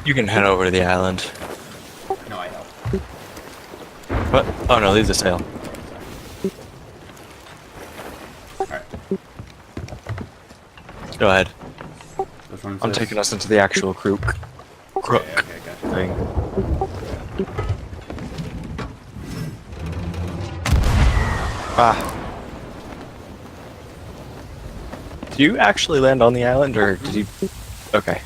You can head over to the island. No, I help. What? Oh no, leave the sail. Alright. Go ahead. Which one I'm says? taking us into the actual crook Okay, gotcha. thing. Ah. Did you actually land on the island, or did you? Okay.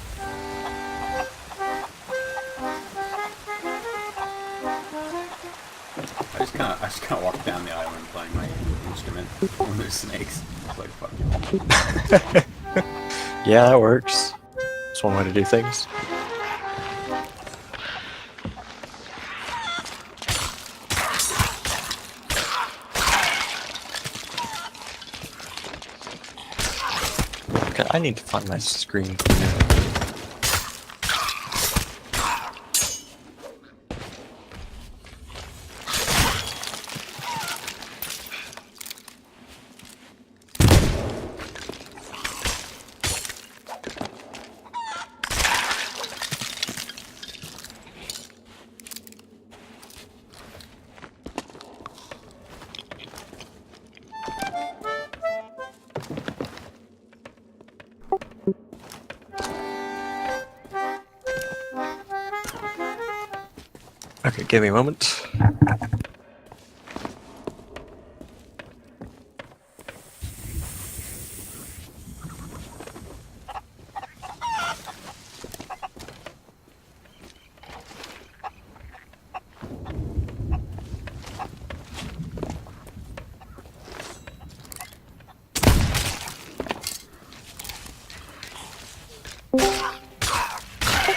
I just kinda walked down the island playing my instrument. One of those snakes. It's like, fuck you. Yeah, that works. It's one way to do things. Okay, I need to find my screen. Okay, give me a moment.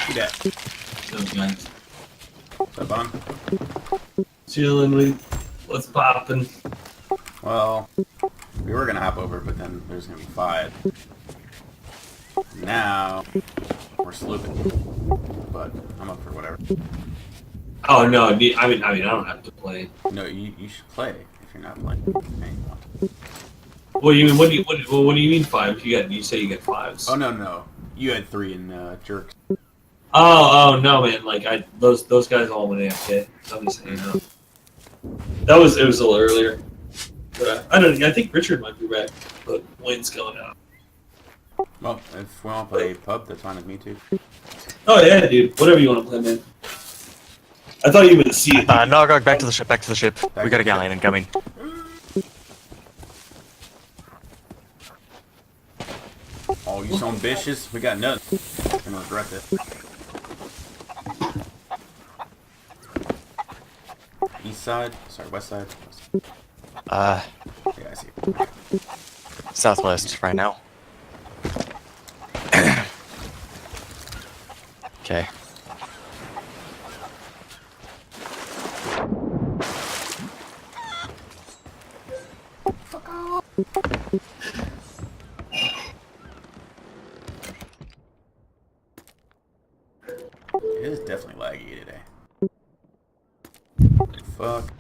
See that? Those guys. What's up, on? Chilling with what's popping. Well, we were gonna hop over, but then there's gonna be 5. Now, we're slooping. But I'm up for whatever. Oh no, I mean I don't have to play. No, you should play if you're not playing. Hey, you want to. What do you mean? What do you mean 5? You say you get 5s. Oh, no. You had 3 in Jerks. Oh no, man! Like those guys all went AFK. I'm just saying. It was a little earlier. But I don't. I think Richard might be back, but Wayne's going out. Well, if we want to play pub, that's fine with me too. Oh yeah, dude. Whatever you want to play, man. I thought you would see it. No, go back to the ship. Back to the ship. We got a galleon incoming. Oh, you so ambitious. We got nothing. I'm gonna regret this. East side? Sorry, west side? Yeah, I see. Southwest right now. Okay. It is definitely laggy today. Fuck.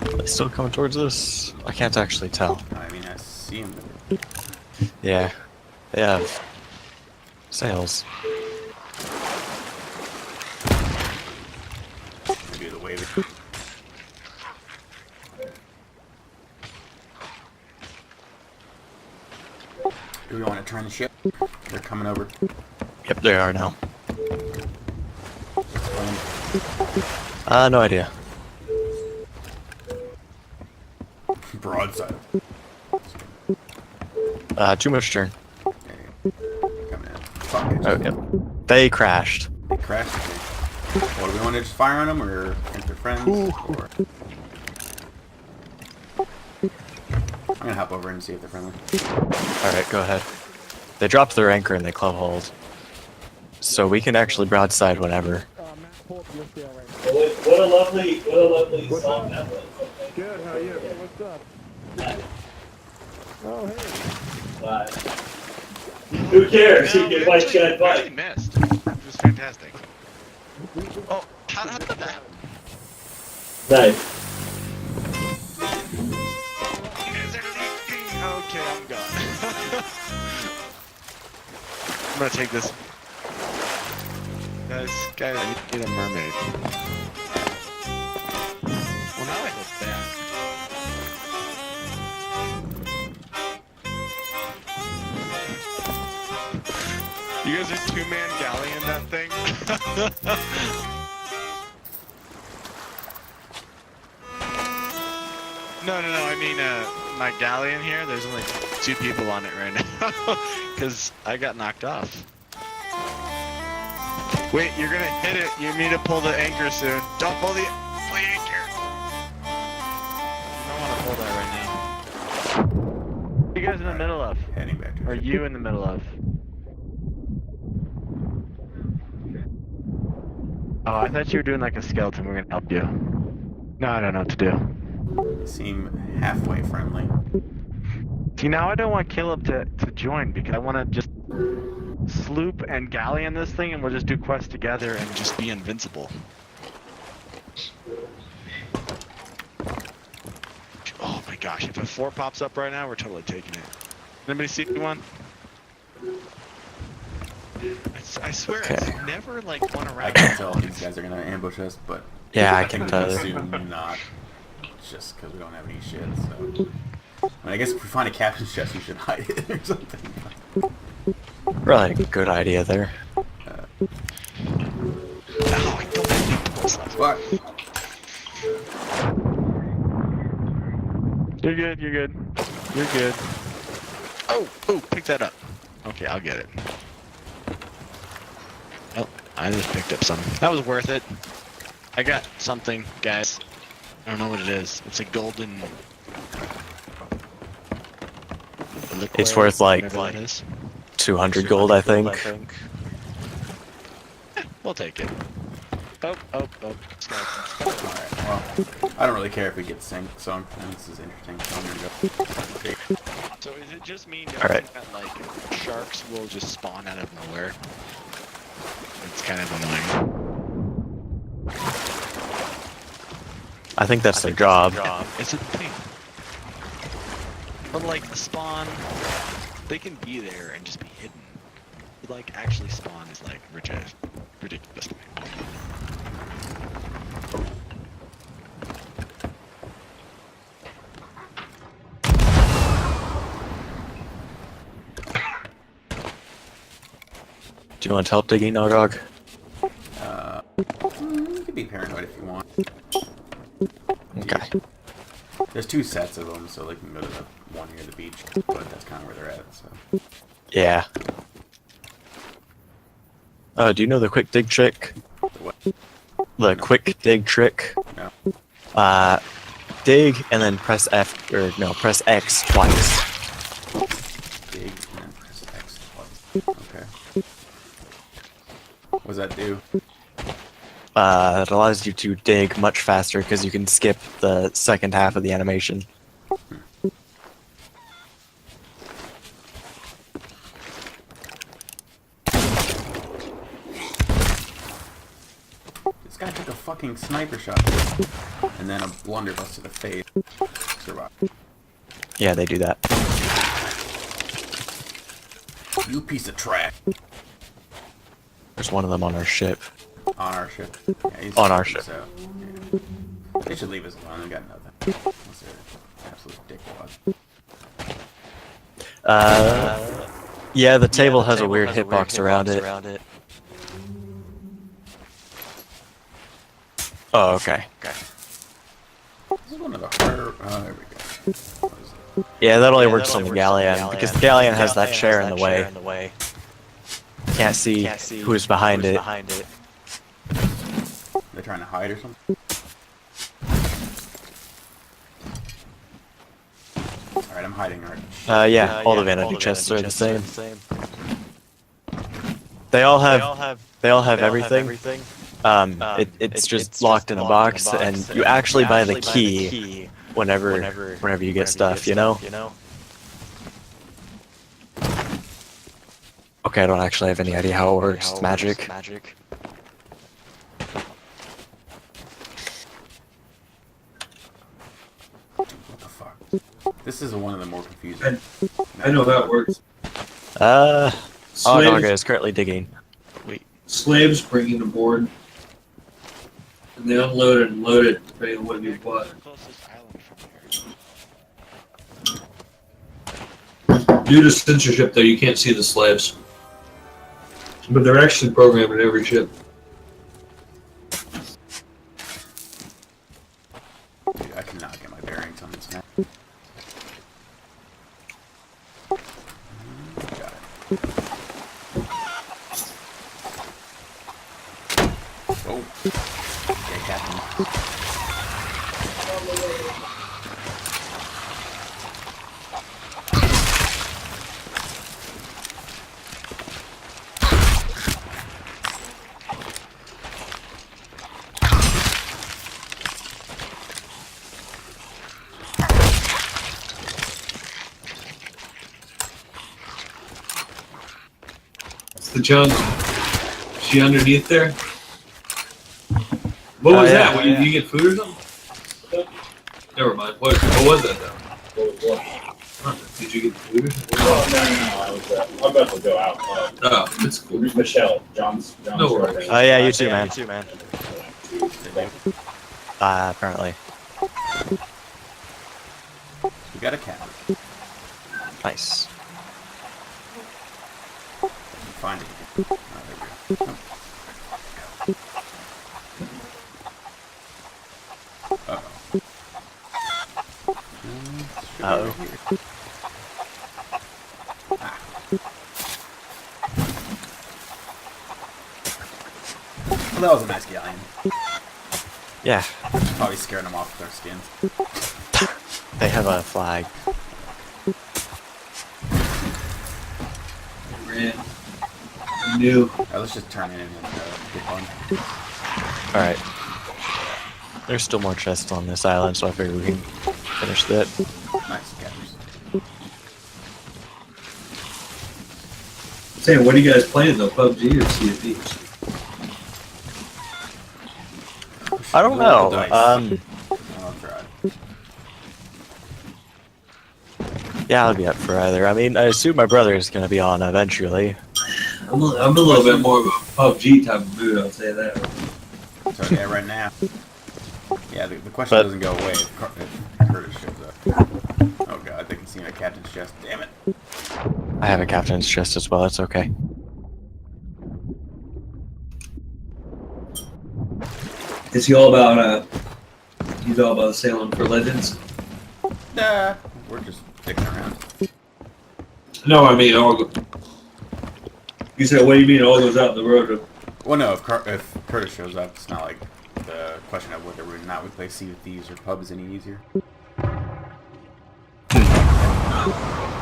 Are they still coming towards us? I can't actually tell. I mean, I see him. Yeah. They have sails. Maybe the wave. Do we want to turn the ship? They're coming over. Yep, they are now. No idea. Broadside. Too much turn. Okay. Coming in. Fuck it. Oh, yep. They crashed. They crashed. What, do we want to just fire on them, or if they're friends? Or... I'm gonna hop over and see if they're friendly. Alright, go ahead. They dropped their anchor and they club hauled. So we can actually broadside whenever. What a lovely song that was. Good, how are you? Hey, what's up? Oh, hey. Bye. Who cares? No, You get we white actually sky bike. missed. It was fantastic. Oh, how did that? Nice. Is everything I'm gonna take this. Guys, I need a mermaid. Well, now I look bad. You guys are two-man Galleon that thing? No, I mean, my Galleon here, there's only 2 people on it right now. Because I got knocked off. Wait, you're gonna hit it. You need to pull the anchor soon. Don't pull the anchor. I don't want to pull that right now. What are you guys in the middle of? Heading back to Or are you in the middle of? Oh, I thought you were doing like a skeleton. We're gonna help you. No, I don't know what to do. You seem halfway friendly. See, now I don't want Caleb to join because I want to just sloop and Galleon this thing and we'll just do quests together and just be invincible. Oh my gosh, if a 4 pops up right now, we're totally taking it. Anybody see one? I swear, Okay. it's never like one I around. can tell these guys are gonna ambush us, but Yeah, I can tell. assume not. It's just because we don't have any shit. So, I guess if we find a captain's chest, we should hide it or something. Really a good idea there. Oh, I don't have What? You're good, you're good. You're good. Oh, pick that up. Okay, I'll get it. Oh, I just picked up some. That was worth it. I got something, guys. I don't know what it is. It's a golden... liquid, It's worth like whatever that is. 200 gold, I think. We'll take it. Oh. Skeleton. Alright, well, I don't really care if we get sunk. This is interesting. So I'm gonna go. Okay. So is it just me Alright. noticing that like sharks will just spawn out of nowhere? It's kind of annoying. I think that's their job. It's a thing. But like the spawn, they can be there and just be hidden. But like actually spawn is like ridiculous to me. Do you want help digging now, dog? You can be paranoid if you want. Okay. There's 2 sets of them, so they can go to the one near the beach, but that's kind of where they're at. So. Yeah. Do you know the quick dig trick? What? The quick dig trick? No. Dig and then press F, or no, press X twice. Dig and then press X twice. Okay. What does that do? It allows you to dig much faster because you can skip the second half of the animation. This guy took a fucking sniper shot and then a blunderbuss to the face. Survive. Yeah, they do that. You piece of trash. There's one of them on our ship. On our ship. Yeah, he's On our ship. So, yeah. They should leave us alone. They got nothing. Unless they're absolute dickwads. Yeah, the table has a weird hitbox around it. Oh, okay. This is one of the harder. Oh, there we go. What is it? Yeah, that only works on the Galleon, because the Galleon has that chair in the way. Can't see who's behind it. They're trying to hide or something? Alright, I'm hiding already. Yeah, all the vanity chests are the same. They all have everything. It's just locked in a box, and you actually buy the key whenever you get stuff, you know? Okay, I don't actually have any idea how it works. It's magic. What the fuck? This is one of the more confusing. I know how it works. Oh, Slaves, Naga is currently digging. slaves bringing the board, and they unload it and load it depending on what you bought. Closest island from here. Due to censorship, though, you can't see the slaves. But they're actually programmed in every ship. Dude, I cannot get my bearings on this map. Got it. Whoa. Okay, Captain. The junk. Is she underneath there? What was yeah, that? What, did you get food or something? Never mind. What was that though? Huh, did you get food or something? Oh, no. I'm about to go out. Oh, it's cool. Michelle, John's No worries. Oh yeah, you too, man. Apparently. We got a cat. Nice. Find it. Oh, there we go. Uh-oh. Uh-oh. Ah. Well, that was a nice galleon. Yeah, Probably scaring them off with their skins. they have a flag. Ran. New. Alright, let's just turn it in and get one. Alright. There's still more chests on this island, so I figure we can finish that. Nice captures. Say, what are you guys playing though? PUBG or Sea of Thieves? I don't Roll the know. dice. I'll try. Yeah, I'll be up for either. I mean, I assume my brother is gonna be on eventually. I'm a little bit more of a PUBG type of mood, I'll say that. So yeah, right now. Yeah, the question doesn't go away if Curtis shows up. Oh god, they can see my captain's chest. Damn it. I have a captain's chest as well, it's okay. Is he all about he's all about sailing for legends? Nah, we're just dicking around. No, I mean all you said what do you mean all goes out the road? Well, no, if Curtis shows up, it's not like the question of whether or not we play Sea of Thieves or pub is any easier.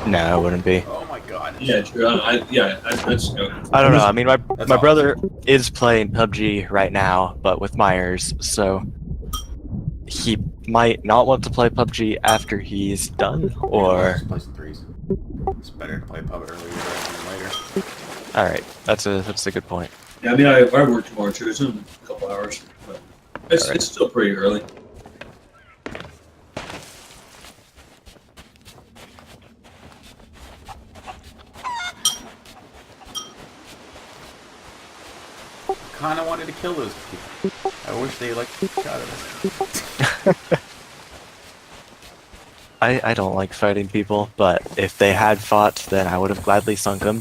No, it wouldn't be. Oh my god. Yeah, true. I just go. I don't know. I mean, my That's my all. brother is playing PUBG right now, but with Myers, so he might not want to play PUBG after he's done, or Just play some threes. It's better to play pub earlier rather than later. all right. That's a good point. Yeah, I mean I work tomorrow too. It's in a couple hours, but it's Alright. it's still pretty early. Kind of wanted to kill those people. I wish they like shot at us. I don't like fighting people, but if they had fought, then I would have gladly sunk them.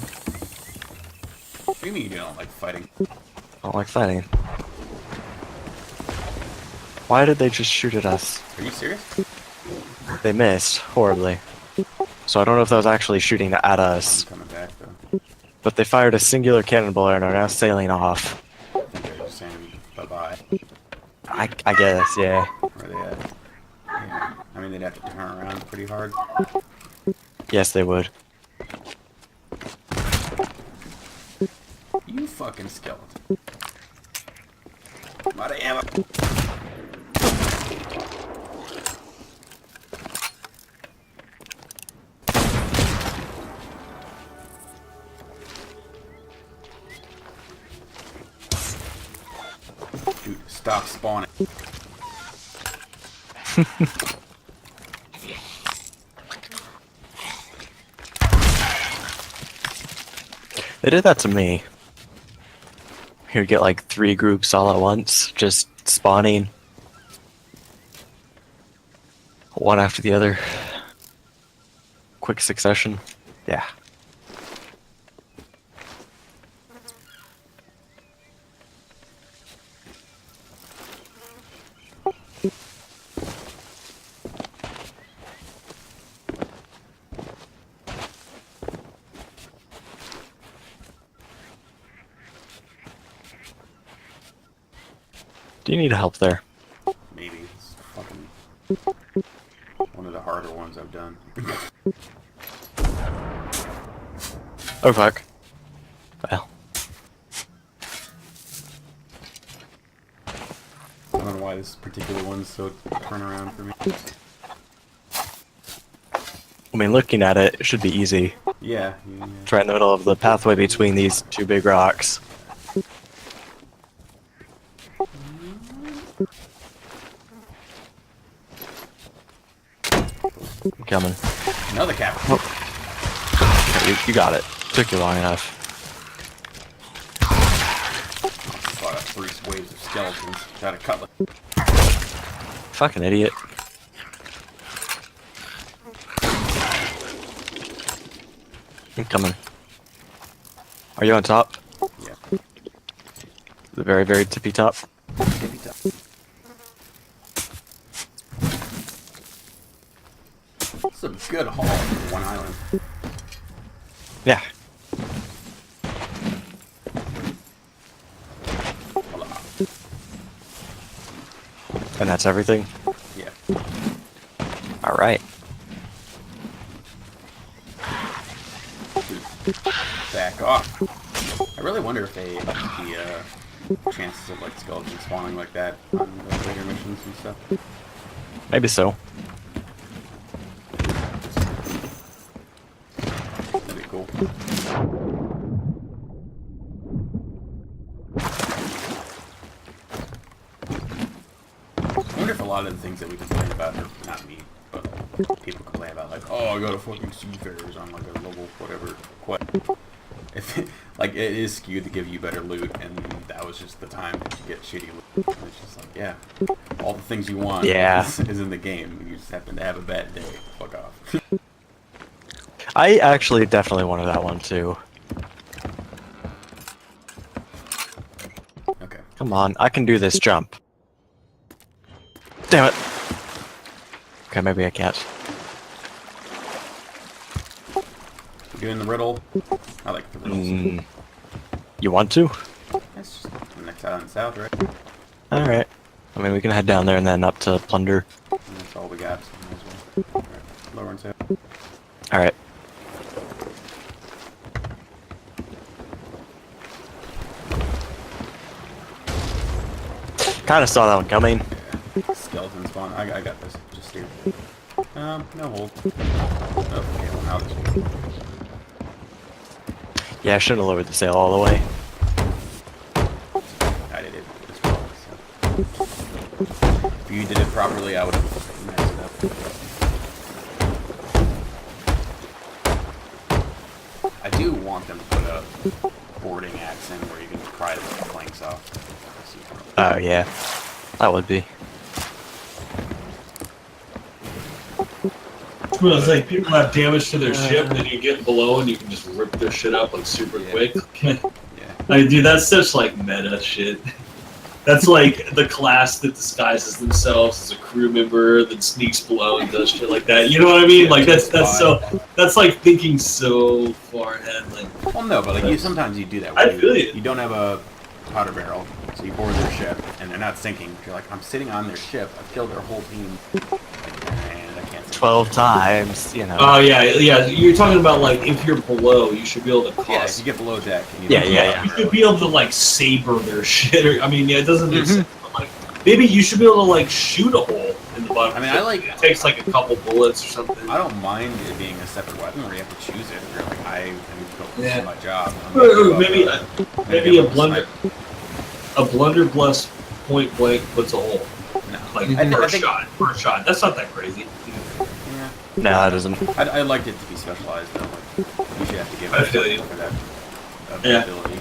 What do you mean you don't like fighting? I don't like fighting. Why did they just shoot at us? Are you serious? They missed horribly. So I don't know if that was actually shooting at I'm us, coming back though. but they fired a singular cannonball and are now sailing off. I think they're just saying bye bye. I guess, yeah. Where are they at? Yeah. I mean, they'd have to turn around pretty hard. Yes, they would. You fucking skeleton. I'm out of ammo. Dude, stop spawning. They did that to me. You'd get like 3 groups all at once, just spawning. One after the other. Quick succession. Yeah. Do you need help there? Maybe. It's fucking one of the harder ones I've done. Oh fuck. Well. I don't know why this particular one's so turnaround for me. I mean, looking at it, it should be easy. Yeah. It's right in the middle of the pathway between these 2 big rocks. I'm coming. Another cap. Okay, you got it. Took you long enough. Fought up 3 waves of skeletons. Got a cutlass. Fucking idiot. I'm coming. Are you on top? Yeah. The very, very tippy top? Tippy top. That's a good haul for one island. Yeah. Hold on. And that's everything? Yeah. Alright. Back off. I really wonder if they up the chances of like skeletons spawning like that on the later missions and stuff. Maybe so. That'd be cool. I wonder if a lot of the things that we complain about, or not me, but people complain about, like, oh, I got a fucking seafarers on like a level whatever quest. If like it is skewed to give you better loot, and that was just the time that you get shitty loot. It's just like, yeah, all the things you want is in the game. You just happen to have a bad day. Fuck off. I actually definitely wanted that one too. Okay. Come on, I can do this jump. Damn it. Okay, maybe I can't. You doing the riddle? I like the riddles. You want to? That's just the next island south, right? Alright. I mean, we can head down there and then up to Plunder. And that's all we got. So might as well. Alright, lower and south. Alright. Kinda saw that one coming. Yeah. Skeleton spawn. I got this. Just steer. No hold. Oh, okay, well now this one. Yeah, I shouldn't have lowered the sail all the way. I did it as well. So. If you did it properly, I would have messed it up. I do want them to put a boarding axe in where you can just pry the planks off. Oh, yeah. That would be. Well, it's like people have damage to their ship, and then you get below and you can just rip their shit up like super quick. Yeah. Like, dude, that's such like meta shit. That's like the class that disguises themselves as a crew member that sneaks below and does shit like that. You know what I mean? Like that's like thinking so far ahead. Like, Well, no, but like sometimes you do that. I feel you. You don't have a powder barrel, so you board their ship, and they're not sinking. You're like, I'm sitting on their ship. I've killed their whole team, and I can't sink. 12 times, you know. oh yeah. You're talking about like if you're below, you should be able to Yeah, if cross. you get below deck. And you Yeah. You should be able to like saber their shit. Or, I mean, yeah, it doesn't make sense. But, like, maybe you should be able to like shoot a hole in the bottom. I mean, of the I like- ship. It takes like a couple bullets or something. I don't mind it being a separate weapon where you have to choose it. You're like, I am going to Yeah. do my job. Maybe a blunderbuss point blank puts a hole. No. Like I first think- shot. That's not that crazy. Yeah. No, that doesn't. I'd like it to be specialized though. Like, you should have to give I feel you. for that Yeah. ability.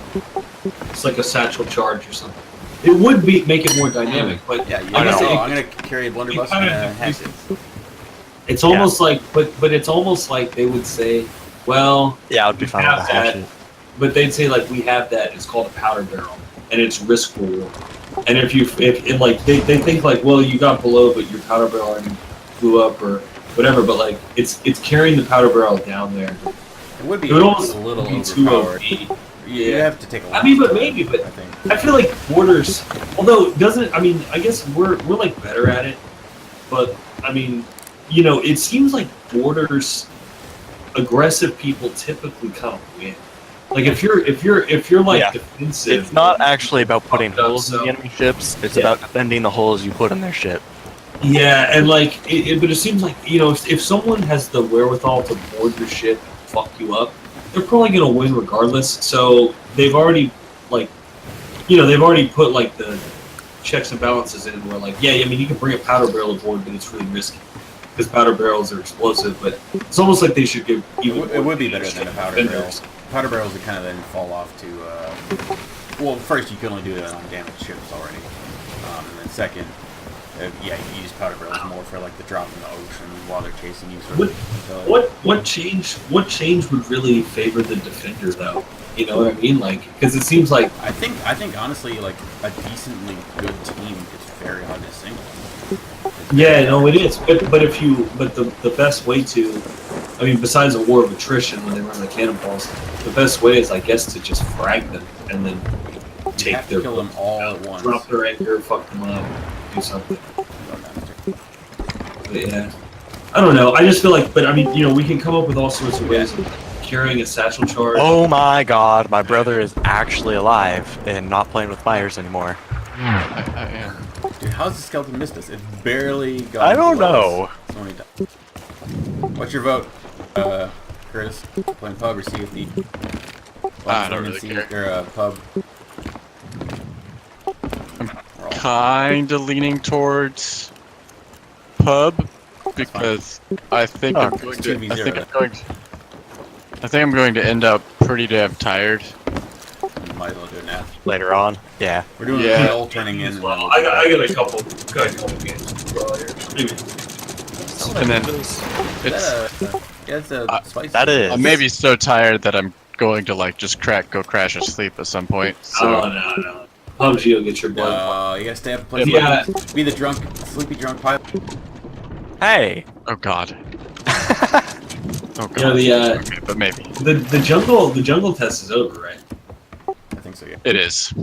It's like a satchel charge or something. It would make it more dynamic, but Yeah, I guess I'm gonna carry a blunderbuss kind and of hack it. it's almost like, but it's almost like they would say, well, Yeah, I would be we fine with have the hash that, it. but they'd say like we have that. It's called a powder barrel, and it's risk reward. And if like they think like, well, you got below, but your powder barrel already blew up or whatever. But like it's carrying the powder barrel down there. It would be It would almost a little be too overpowered. OP. You have to take a lot. I mean, but of time, maybe, but I think. I feel like Borders, although it doesn't, I mean, I guess we're like better at it, but I mean, you know, it seems like Borders, aggressive people typically kind of win. Like if you're like Yeah. defensive, It's not actually about putting Fucked up, holes in so- the enemy ships. It's Yeah. about defending the holes you put in their ship. Yeah, and like, but it seems like, you know, if someone has the wherewithal to board your ship and fuck you up, they're probably gonna win regardless. So they've already, like, you know, they've already put like the checks and balances in where, like, yeah, I mean, you can bring a powder barrel aboard, but it's really risky because powder barrels are explosive. But it's almost like they should give even. It would be better than a powder barrel. defenders. Powder barrels would kind of then fall off to. Well, first you can only do it on damaged ships already, and then second, yeah, you use powder barrels more for like the drop in the ocean while they're chasing you. Sort of mentality. What change would really favor the defender though? You know what I mean? Like, because it seems like I think honestly, like a decently good team is very hard to single. yeah, no, it is. But the best way to, I mean, besides a war of attrition when they run the cannonballs, the best way is, I guess, to just frag them and then You take have to their kill them all at once. drop their anchor, fuck them up, do something. But yeah, I don't know. I just feel like, but I mean, you know, we can come up with all sorts of ways of carrying a satchel charge. Oh my god, my brother is actually alive and not playing with fires anymore. I am. Dude, how's the skeleton missed us? It barely got. I don't below know. us. So many times. What's your vote, Curtis? Playing pub or CFD? I don't really care. Or pub. We're all- Kinda leaning towards pub because I think Oh, I'm going it's to. 2v0 I think then. I'm going to end up pretty damn tired. You might as well do it now. Later on. Yeah. We're doing Yeah. all turning in. Well, I got a couple games as well here. Maybe. And then Is it's. it's a spicy. That is. I may be so tired that I'm going to like just go crash asleep at some point. So Oh no. PUBG will get your blood. You gotta stay up and play. Yeah. Be the sleepy drunk pilot. Hey! oh god. Oh god. You know, Okay, but maybe the jungle test is over, right? I think so. Yeah. it is.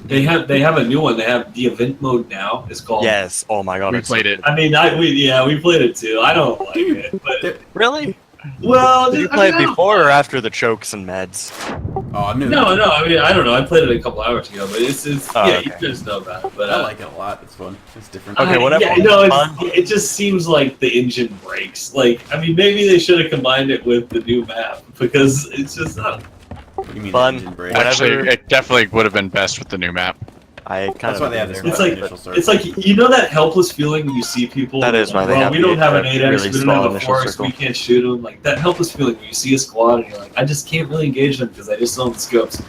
They have a new one. They have the event mode now. It's called. Yes. Oh my god. We it's- played it. I mean, we played it too. I don't like it, but Really? well, Did you I play mean, it before or after the chokes and meds? Oh, no. No. I mean, I don't know. I played it a couple hours ago, but it's Oh, yeah, okay. you just know about it. But I like it a lot. It's fun. It's different. Okay, whatever. Yeah, no, Fun. it just seems like the engine breaks. Like, I mean, maybe they should have combined it with the new map because it's just not. What do you mean Fun. engine break? Whatever. Actually, it definitely would have been best with the new map. I kind That's of. why they have this It's like initial search. it's like you know that helpless feeling when you see people. That is why they well, have we the don't have an 8x, really we don't small have a initial 4x, circle. we can't shoot them. Like that helpless feeling when you see a squad and you're like, I just can't really engage them because I just don't have the scopes.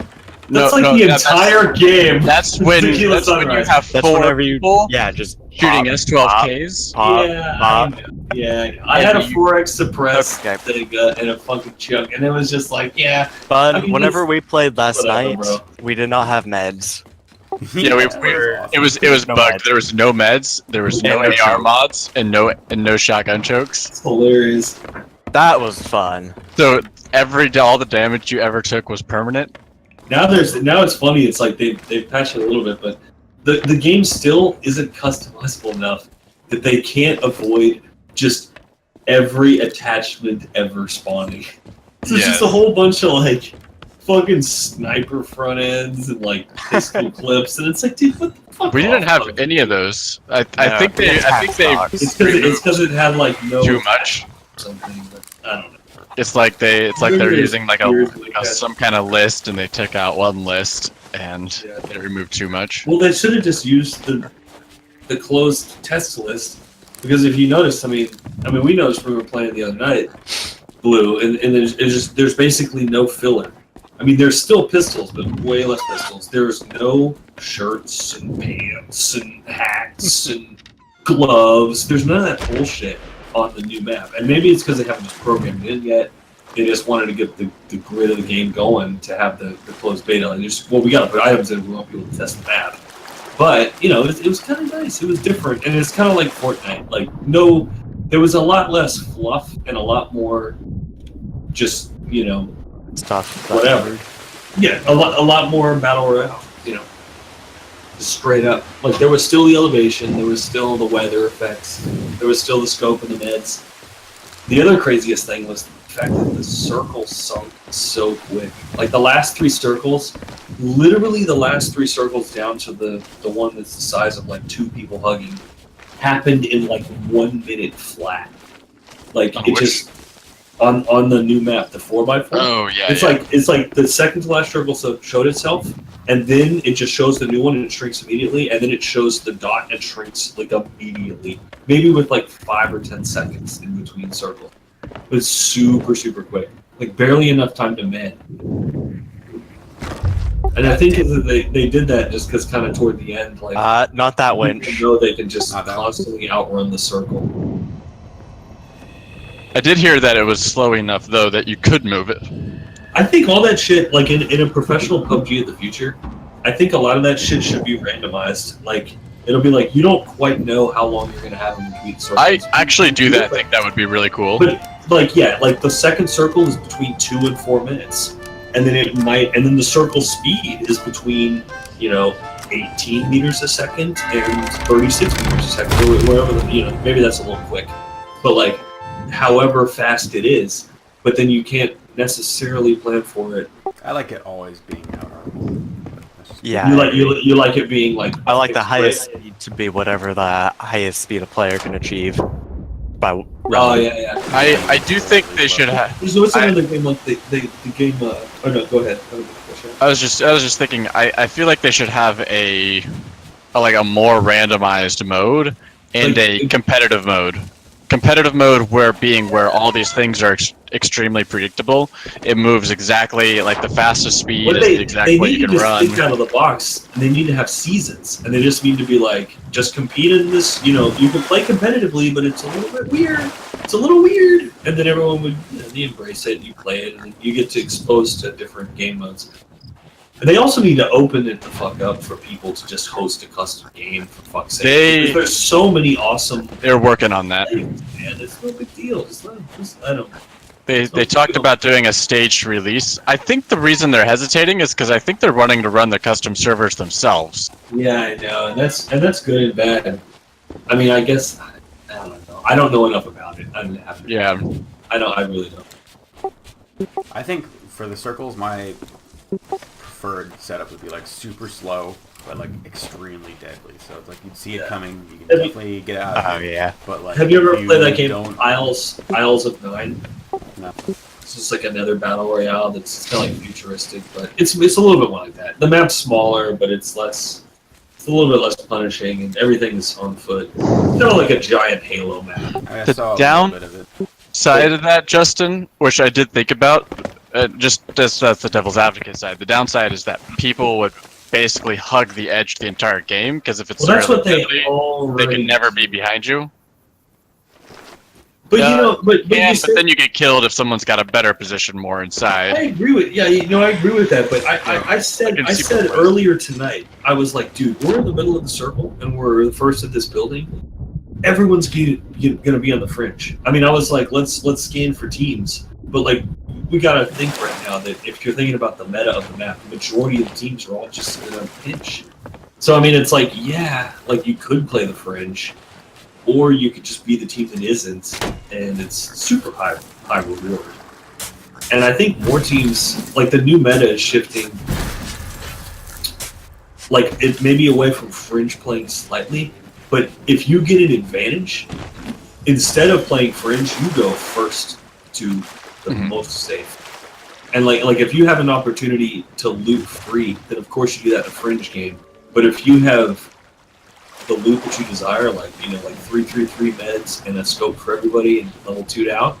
That's like the entire game. That's when Tequila that's when you Sunrise. have That's four whenever you. people Yeah, just shooting pop, S12Ks. Pop, yeah, pop. I know. Yeah, I had a 4x suppress Okay. thing and a fucking chunk, and it was just like, yeah, Fun. I mean, Whenever we played last whatever, night, bro. we did not have meds. Yeah, we That's awesome. it was No bugged. meds. There was no meds, there was no And no AR chokes. mods, and no shotgun chokes. it's hilarious. That was fun. So all the damage you ever took was permanent. Now it's funny. It's like they've patched it a little bit, but the game still isn't customizable enough that they can't avoid just every attachment ever spawning. So it's Yeah. just a whole bunch of like fucking sniper front ends and like pistol clips, and it's like, dude, what the fuck? We didn't off, have bro. any of those. I No, think they sucks. It's because it had like no too much. something, but I don't know. It's like they're Maybe using like weirdly a patched. some kind of list, and they took out one list and Yeah. they removed too much. Well, they should have just used the closed test list, because if you notice, I mean, we noticed when we were playing the other night, Blue, and there's basically no filler. I mean, there's still pistols, but way less pistols. There's no shirts and pants and hats and gloves. There's none of that bullshit on the new map. And maybe it's because they haven't just programmed it in yet. They just wanted to get the grid of the game going to have the closed beta. And just, well, we got to put items in. We want people to test the map. But, you know, it was kind of nice. It was different. And it's kind of like Fortnite. Like, no, there was a lot less fluff and a lot more just, you know, Stuff. whatever. Yeah, a lot more battle royale, you know. Just straight up. Like, there was still the elevation, there was still the weather effects, there was still the scope and the meds. The other craziest thing was the fact that the circles sunk so quick. Like, the last 3 circles, literally the last 3 circles down to the one that's the size of, like, 2 people hugging, happened in, like, 1 minute flat. Like, it just... On the new map, the 4x4. Oh yeah. It's like the second to last circle showed itself, and then it just shows the new one and it shrinks immediately, and then it shows the dot and shrinks like immediately, maybe with like 5 or 10 seconds in between circles. It was super quick, like barely enough time to med. And I think they did that just because kind of toward the end, like not that winch. you know they can just constantly outrun the circle. I did hear that it was slow enough though that you could move it. I think all that shit, like in a professional PUBG of the future, I think a lot of that shit should be randomized. Like, it'll be like, you don't quite know how long you're going to have in between circles. I actually do that. I think that would be really cool. But, like, yeah, like the second circle is between 2 and 4 minutes. And then and then the circle speed is between, you know, 18 meters a second and 36 meters a second, or whatever, you know, maybe that's a little quick. But, like, however fast it is, but then you can't necessarily plan for it. I like it always being outarmed. Yeah. You like it being like. I like the highest speed to be whatever the highest speed a player can achieve. By Oh yeah. I do think they should have. There's no another game like the game. Oh no, go ahead. I was just thinking. I feel like they should have a more randomized mode and Like, a competitive mode. Competitive mode where all these things are extremely predictable. It moves exactly like the fastest speed But is the exact way you can run. They need to just think out of the box, and they need to have seasons, and they just need to be like, just compete in this. You know, you can play competitively, but it's a little bit weird. It's a little weird, and then everyone would they embrace it. You play it, and you get to expose to different game modes. And they also need to open it the fuck up for people to just host a custom game, for fuck's sake. Because there's so many awesome. They're working on that. Things, man, it's no big deal. I don't know. They talked about doing a staged release. I think the reason they're hesitating is because I think they're running to run the custom servers themselves. Yeah, I know, and that's good and bad. I mean, I guess I don't know. I don't know enough about it. I really don't. I think for the circles, my preferred setup would be like super slow, but like extremely deadly. So it's like you'd see it coming, you can definitely get out of it. Oh yeah. But like, have you ever played that game, don't... Isles of Nine? No. It's just like another battle royale that's kind of like futuristic, but it's a little bit more like that. The map's smaller, but it's a little bit less punishing, and everything's on foot. It's kind of like a giant Halo map. I The saw a down- little bit of it. Side of that, Justin, which I did think about, just that's the devil's advocate side. The downside is that people would basically hug the edge the entire game, because if it's That's what they deadly, already. they can never be behind you. But you know, but But then you get killed if someone's got a better position more I inside. agree with I agree with that. But I said earlier tonight, I was like, dude, we're in the middle of the circle and we're the first at this building. Everyone's gonna be on the fringe. I mean, I was like, let's scan for teams, but like we gotta think right now that if you're thinking about the meta of the map, the majority of the teams are all just sitting on a pinch. So I mean, it's like, yeah, like you could play the fringe, or you could just be the team that isn't, and it's super high reward. And I think more teams, like the new meta is shifting, like it may be away from fringe playing slightly, but if you get an advantage, instead of playing fringe, you go first to the most safe. And like if you have an opportunity to loot free, then of course you do that in a fringe game. But if you have the loot that you desire, like 333 meds and a scope for everybody and level 2'd out,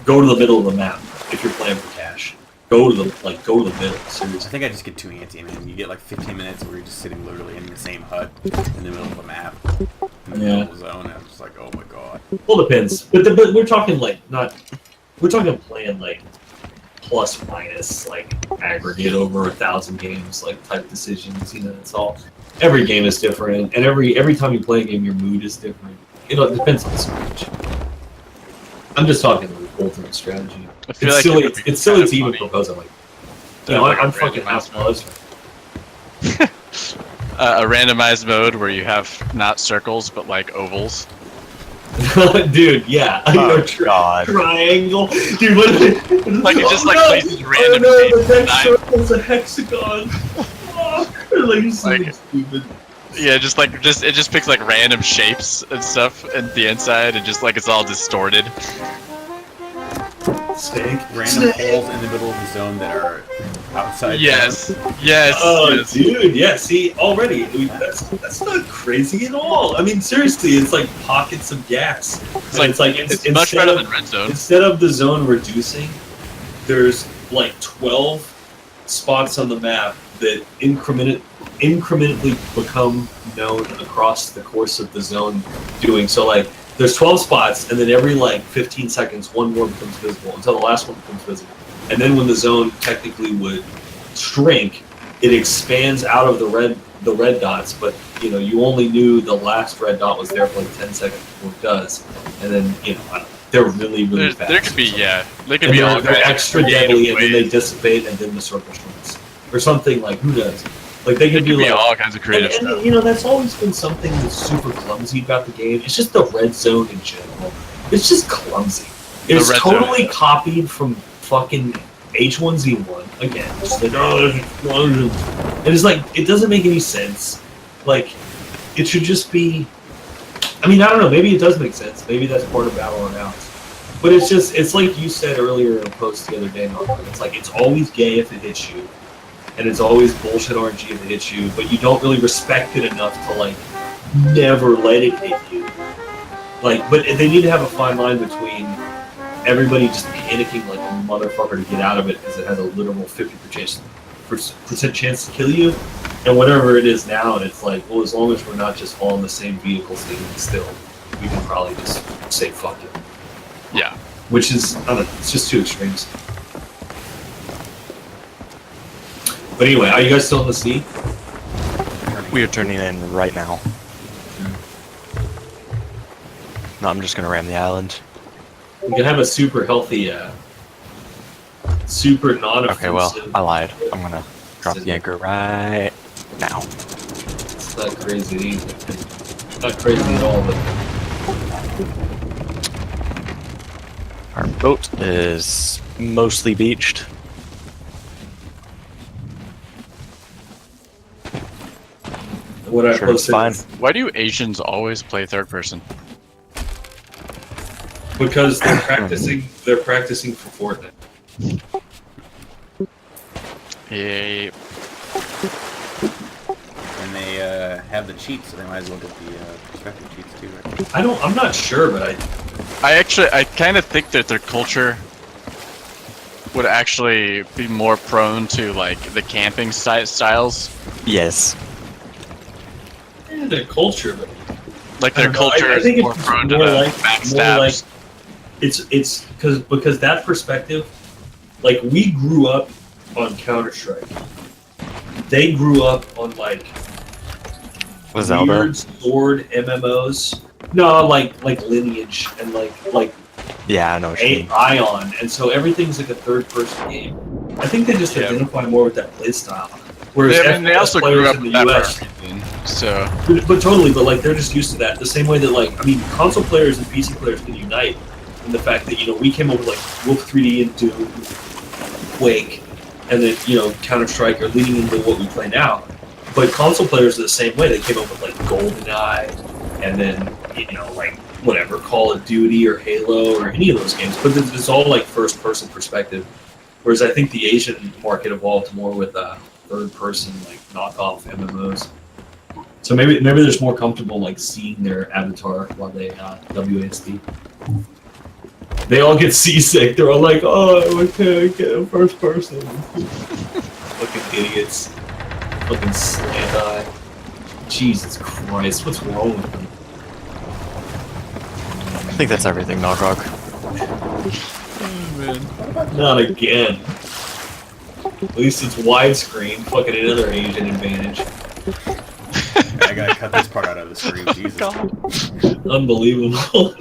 go to the middle of the map if you're playing for cash. go to the middle. I Seriously. think I just get too antsy, man. You get like 15 minutes where you're just sitting literally in the same hut in the middle of the map, in the middle of the zone, and I'm just like, oh my god. Well, depends. But we're talking like not. We're talking playing like plus minus like aggregate over 1,000 games like type decisions. You know, it's all. Every game is different, and every time you play a game, your mood is different. You know, it depends on the stage. I'm just talking the ultimate strategy. I feel It's like silly. it would be It's silly kind of to even funny propose it. Like, to you know, have, like, I'm a fucking randomized half buzzed. a randomized mode where you have not circles but like ovals. Dude, yeah. Oh, Or God. triangle. Dude, what Like, it just, like, no! places random oh, no, shapes the and next lines. circle's a hexagon. Oh, like, you're so Like- stupid. Yeah, it just picks like random shapes and stuff at the inside, and just like it's all distorted. Snake. Random holes in the middle of the zone that are outside. Yes, yes. Oh, yes. dude, yeah. See, already, I mean, that's not crazy at all. I mean, seriously, it's like pockets of gas. It's like it's much better than red zone. Instead of the zone reducing, there's like 12 spots on the map that incrementally become known across the course of the zone doing. So like there's 12 spots, and then every like 15 seconds one more becomes visible until the last one becomes visible. And then when the zone technically would shrink, it expands out of the red dots, but you know, you only knew the last red dot was there for like 10 seconds before it does. And then, you know, they're really fast. There could be, yeah, they could And be all they're kinds of extra creative deadly, and then they ways. dissipate, and then the circle shrinks, or something like who knows? Like they There could could be be like, all kinds of creative and, stuff. you know, that's always been something that's super clumsy about the game. It's just the red zone in general. It's just clumsy. It's red zone totally is- copied from fucking H1Z1 again. Just like, oh, there's explosions. And it's like it doesn't make any sense. Like it should just be. I mean, I don't know. Maybe it does make sense. Maybe that's part of Battle Royales. But it's like you said earlier in a post the other day, Malcolm. It's like it's always gay if it hits you, and it's always bullshit RNG if it hits you, but you don't really respect it enough to like never let it hit you. Like, but they need to have a fine line between everybody just panicking like a motherfucker to get out of it because it has a literal 50% chance to kill you, and whatever it is now, and it's like, well, as long as we're not just all in the same vehicle standing still, we can probably just say fuck it. Yeah. Which is, I don't know, it's just two extremes. But anyway, are you guys still in the sea? We are turning in right now. No, I'm just gonna ram the island. We can have a super healthy, super non-offensive. Okay, well, I lied. I'm gonna drop the anchor right now. It's not crazy either. Not crazy at all, but Our boat is mostly beached. what I Sure, it's posted fine. is Why do Asians always play third person? because they're practicing. They're practicing for Fortnite. Yeah. And they have the cheats, so they might as well get the perspective cheats too, right? I'm not sure, but I kind of think that their culture would actually be more prone to like the camping styles. Yes. their culture, but Like I their don't know. culture I is think more it's prone to more the like- backstabs. it's because that perspective, like we grew up on Counter-Strike. They grew up on like Was Zelda? weird sword MMOs. No, like Lineage and like Yeah, I know what you mean. Ion, and so everything's like a third-person game. I think they just Yeah. identify more with that playstyle. Whereas They FPS also grew players up in with the that US, for a reason. So but totally, but like they're just used to that. The same way that like console players and PC players can unite in the fact that we came up with like Wolf 3D and Doom, Quake, and then Counter Strike are leading into what we play now. But console players are the same way. They came up with like GoldenEye, and then like whatever Call of Duty or Halo or any of those games. But it's all like first-person perspective. Whereas I think the Asian market evolved more with third-person like knockoff MMOs. So maybe they're just more comfortable like seeing their avatar while they WASD. They all get seasick. They're all like, oh, okay, get a first person. Fucking idiots. Fucking slant eye. Jesus Christ, what's wrong with them? I think that's everything, Knock. Not again. At least it's widescreen. Fucking another Asian advantage. I gotta cut this part out of the screen. Jesus. God. Unbelievable.